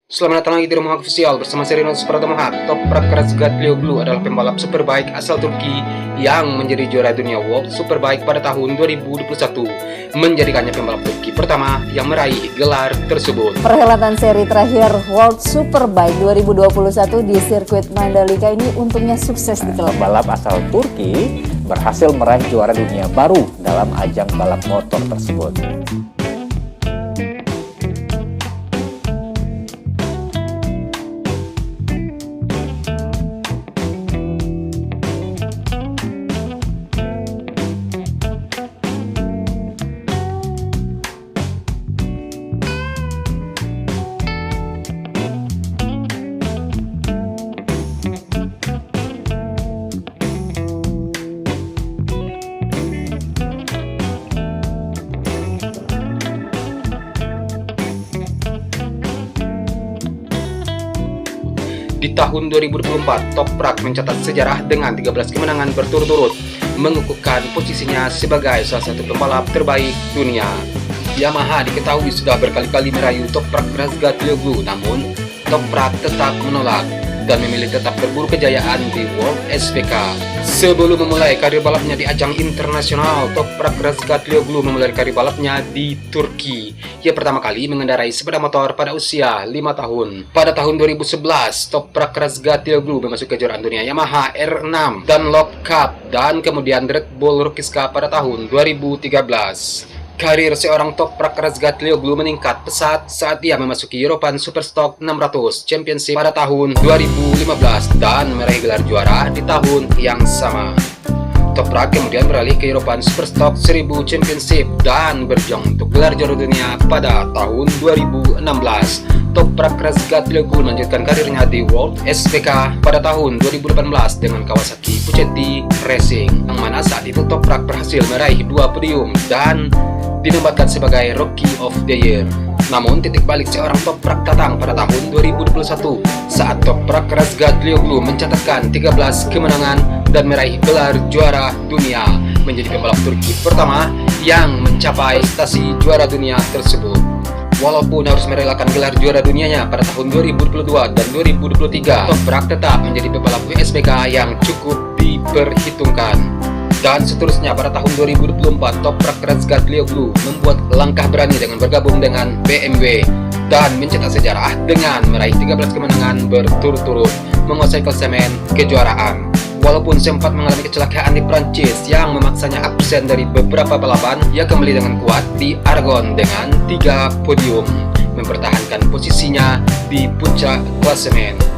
Selamat datang lagi di Rumah Official bersama Serino Pratama. Toprak Razgatlioglu adalah pembalap superbike asal Turki yang menjadi juara dunia World Superbike pada tahun 2021, menjadikannya pembalap Turki pertama yang meraih gelar tersebut. Perhelatan seri terakhir World Superbike 2021 di sirkuit Mandalika ini untungnya sukses di klub. Pembalap asal Turki berhasil meraih juara dunia baru dalam ajang balap motor tersebut. Di tahun 2024, Toprak mencatat sejarah dengan 13 kemenangan berturut-turut, mengukuhkan posisinya sebagai salah satu pembalap terbaik dunia. Yamaha diketahui sudah berkali-kali merayu Toprak Razgatlioglu, namun Toprak tetap menolak dan memilih tetap berburu kejayaan di World SPK. Sebelum memulai karir balapnya di ajang internasional, Toprak Razgatlioglu memulai karir balapnya di Turki. Ia pertama kali mengendarai sepeda motor pada usia 5 tahun. Pada tahun 2011, Toprak Razgatlioglu memasuki kejuaraan dunia Yamaha R6 dan Lock Cup, dan kemudian Red Bull Rookies Cup pada tahun 2013. Karir seorang Toprak Razgatlioglu meningkat pesat saat ia memasuki European Superstock 600 Championship pada tahun 2015 dan meraih gelar juara di tahun yang sama. Toprak kemudian beralih ke European Superstock 1000 Championship dan berjuang untuk gelar juara dunia pada tahun 2016. Toprak Razgatlioglu melanjutkan karirnya di World SPK pada tahun 2018 dengan Kawasaki Puchetti Racing, yang mana saat itu Toprak berhasil meraih 2 podium dan dinobatkan sebagai Rookie of the Year. Namun titik balik seorang Toprak datang pada tahun 2021 saat Toprak Razgatlioglu mencatatkan 13 kemenangan dan meraih gelar juara dunia, menjadi pembalap Turki pertama yang mencapai stasi juara dunia tersebut. Walaupun harus merelakan gelar juara dunianya pada tahun 2022 dan 2023, Toprak tetap menjadi pembalap WSBK yang cukup diperhitungkan. Dan seterusnya pada tahun 2024, Toprak Razgatlioglu membuat langkah berani dengan bergabung dengan BMW dan mencetak sejarah dengan meraih 13 kemenangan berturut-turut, menguasai klasemen kejuaraan. Walaupun sempat mengalami kecelakaan di Prancis yang memaksanya absen dari beberapa balapan, ia kembali dengan kuat di Aragon dengan 3 podium, mempertahankan posisinya di puncak klasemen.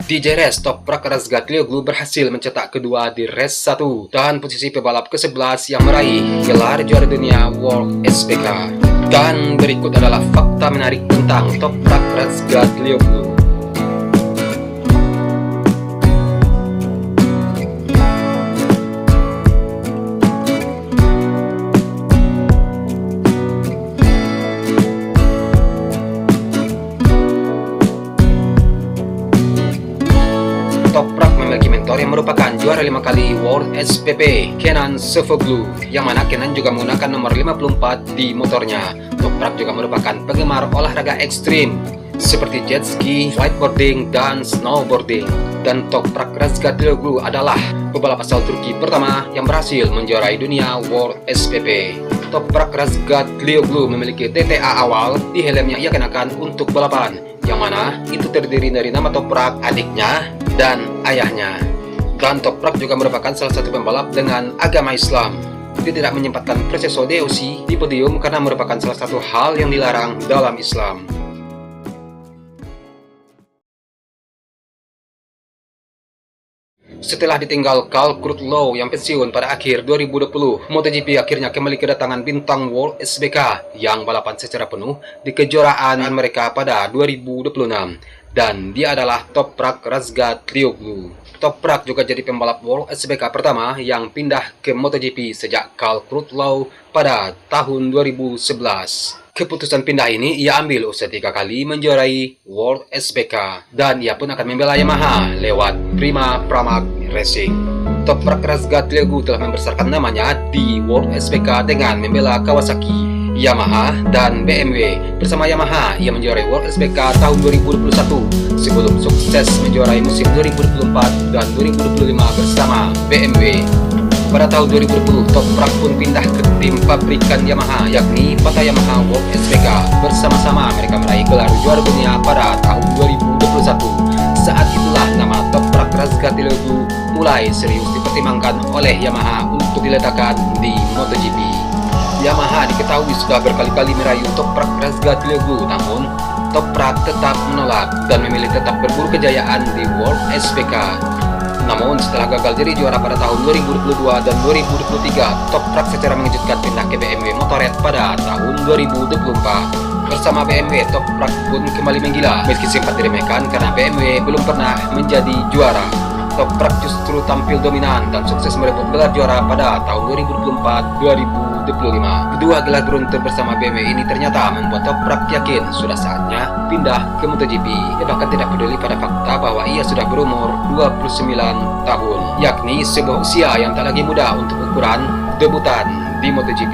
Di JRS, Toprak Razgatlioglu berhasil mencetak kedua di race 1 dan posisi pebalap ke-11 yang meraih gelar juara dunia World SPK. Dan berikut adalah fakta menarik tentang Toprak Razgatlioglu. Toprak memiliki mentor yang merupakan juara 5 kali World SPP, Kenan Sofuoglu, yang mana Kenan juga menggunakan nomor 54 di motornya. Toprak juga merupakan penggemar olahraga ekstrim seperti jet ski, flightboarding, dan snowboarding. Dan Toprak Razgatlioglu adalah pebalap asal Turki pertama yang berhasil menjuarai dunia World SPP. Toprak Razgatlioglu memiliki TTA awal di helmnya ia kenakan untuk balapan, yang mana itu terdiri dari nama Toprak, adiknya, dan ayahnya. Dan Toprak juga merupakan salah satu pembalap dengan agama Islam. Dia tidak menyempatkan proseso DOC di podium karena merupakan salah satu hal yang dilarang dalam Islam. Setelah ditinggal Carl Crutchlow yang pensiun pada akhir 2020, MotoGP akhirnya kembali kedatangan bintang World SBK yang balapan secara penuh di kejuaraan mereka pada 2026. Dan dia adalah Toprak Razgatlioglu. Toprak juga jadi pembalap World SBK pertama yang pindah ke MotoGP sejak Carl Crutchlow pada tahun 2011. Keputusan pindah ini ia ambil usai 3 kali menjuarai World SBK dan ia pun akan membela Yamaha lewat Prima Pramac Racing. Toprak Razgatlioglu telah membesarkan namanya di World SBK dengan membela Kawasaki, Yamaha, dan BMW. Bersama Yamaha, ia menjuarai World SBK tahun 2021 sebelum sukses menjuarai musim 2024 dan 2025 bersama BMW. Pada tahun 2020, Toprak pun pindah ke tim pabrikan Yamaha, yakni Pata Yamaha World SBK. Bersama-sama mereka meraih gelar juara dunia pada tahun 2021. Saat itulah nama Toprak Razgatlioglu mulai serius dipertimbangkan oleh Yamaha untuk diletakkan di MotoGP. Yamaha diketahui sudah berkali-kali merayu Toprak Razgatlioglu, namun Toprak tetap menolak dan memilih tetap berburu kejayaan di World SBK. Namun setelah gagal jadi juara pada tahun 2022 dan 2023, Toprak secara mengejutkan pindah ke BMW Motorrad pada tahun 2024. Bersama BMW, Toprak pun kembali menggila meski sempat diremehkan karena BMW belum pernah menjadi juara. Toprak justru tampil dominan dan sukses merebut gelar juara pada tahun 2024-2025. Kedua gelar beruntun bersama BMW ini ternyata membuat Toprak yakin sudah saatnya pindah ke MotoGP. Ia bahkan tidak peduli pada fakta bahwa ia sudah berumur 29 tahun, yakni sebuah usia yang tak lagi muda untuk ukuran debutan di MotoGP.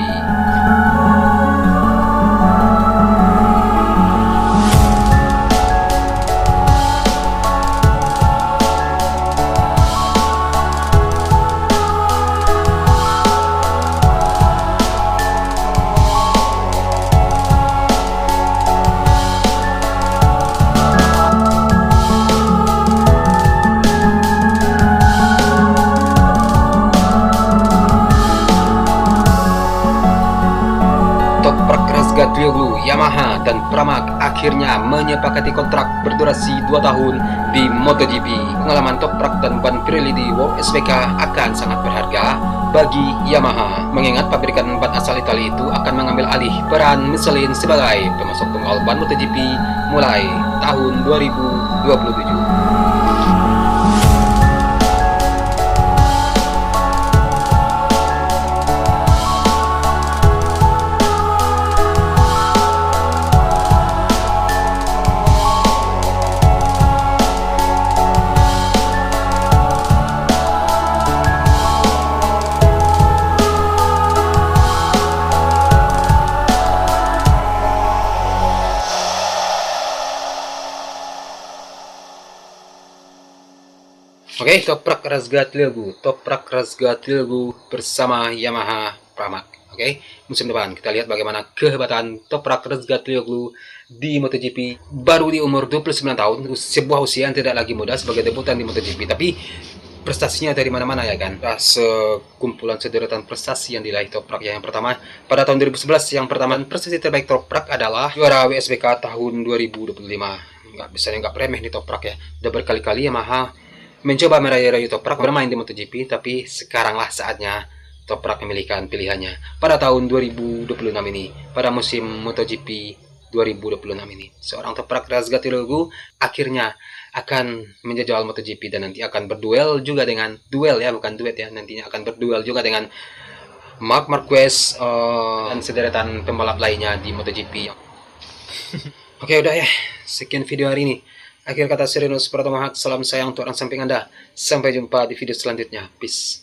Toprak Razgatlioglu, Yamaha, dan Pramac akhirnya menyepakati kontrak berdurasi 2 tahun di MotoGP. Pengalaman Toprak dan ban Pirelli di World SBK akan sangat berharga bagi Yamaha, mengingat pabrikan ban asal Italia itu akan mengambil alih peran Michelin sebagai pemasok tunggal ban MotoGP mulai tahun 2027. Oke, Toprak Razgatlioglu bersama Yamaha Pramac. Oke, musim depan kita lihat bagaimana kehebatan Toprak Razgatlioglu di MotoGP. Baru di umur 29 tahun, sebuah usia yang tidak lagi muda sebagai debutan di MotoGP, tapi prestasinya dari mana-mana ya kan. Sekumpulan sederetan prestasi yang diraih Toprak. Yang pertama, pada tahun 2011 yang pertama prestasi terbaik Toprak adalah juara WSBK tahun 2025. Nggak remeh nih Toprak ya. Udah berkali-kali Yamaha mencoba merayu-rayu Toprak bermain di MotoGP, tapi sekaranglah saatnya Toprak memilihkan pilihannya pada tahun 2026 ini, pada musim MotoGP 2026 ini. Seorang Toprak Razgatlioglu akhirnya akan menjajal MotoGP dan nanti akan berduel juga dengan nantinya akan berduel juga dengan Marc Marquez dan sederetan pembalap lainnya di MotoGP. Oke, udah ya, sekian video hari ini. Akhir kata Serenus Pratomahat, salam sayang untuk orang samping Anda. Sampai jumpa di video selanjutnya. Peace.